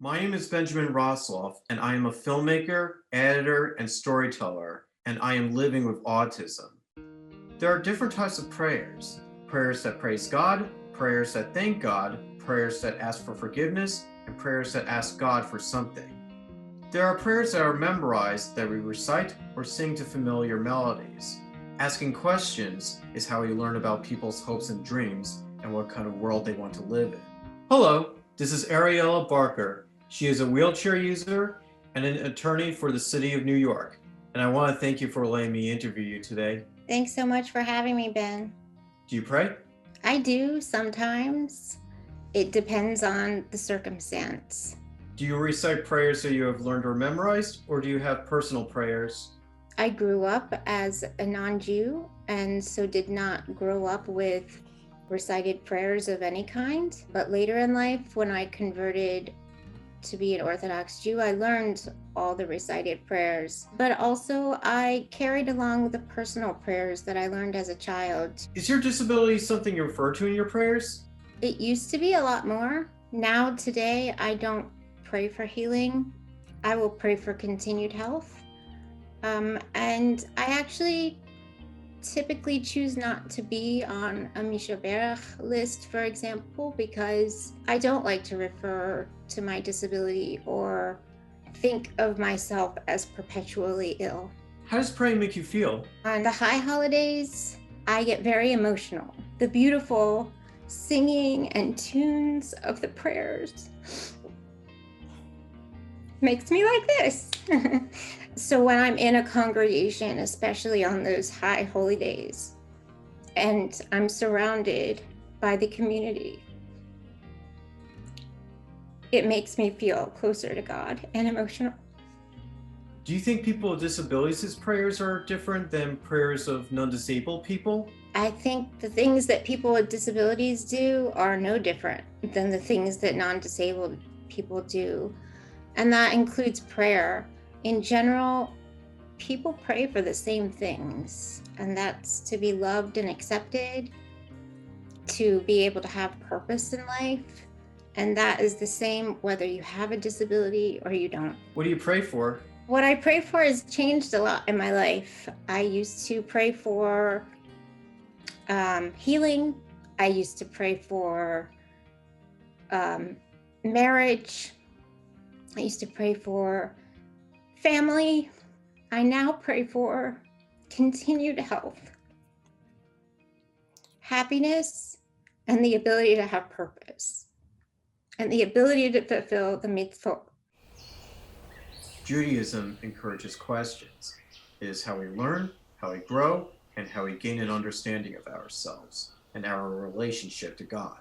My name is Benjamin Rosloff, and I am a filmmaker, editor, and storyteller, and I am living with autism. There are different types of prayers: prayers that praise God, prayers that thank God, prayers that ask for forgiveness, and prayers that ask God for something. There are prayers that are memorized that we recite or sing to familiar melodies. Asking questions is how we learn about people's hopes and dreams and what kind of world they want to live in. Hello, this is Ariella Barker. She is a wheelchair user and an attorney for the city of New York. And I want to thank you for letting me interview you today. Thanks so much for having me, Ben. Do you pray? I do sometimes. It depends on the circumstance. Do you recite prayers that you have learned or memorized, or do you have personal prayers? I grew up as a non-Jew and so did not grow up with recited prayers of any kind. But later in life, when I converted to be an Orthodox Jew, I learned all the recited prayers. But also I carried along the personal prayers that I learned as a child. Is your disability something you refer to in your prayers? It used to be a lot more. Now, today, I don't pray for healing. I will pray for continued health. And I actually typically choose not to be on a Misha Berach list, for example, because I don't like to refer to my disability or think of myself as perpetually ill. How does praying make you feel? On the high holidays, I get very emotional. The beautiful singing and tunes of the prayers makes me like this. So when I'm in a congregation, especially on those high holy days, and I'm surrounded by the community, it makes me feel closer to God and emotional. Do you think people with disabilities' prayers are different than prayers of non-disabled people? I think the things that people with disabilities do are no different than the things that non-disabled people do. And that includes prayer. In general, people pray for the same things, and that's to be loved and accepted, to be able to have purpose in life. And that is the same whether you have a disability or you don't. What do you pray for? What I pray for has changed a lot in my life. I used to pray for healing. I used to pray for marriage. I used to pray for family. I now pray for continued health, happiness, and the ability to have purpose, and the ability to fulfill the mitzvot. Judaism encourages questions. It is how we learn, how we grow, and how we gain an understanding of ourselves and our relationship to God.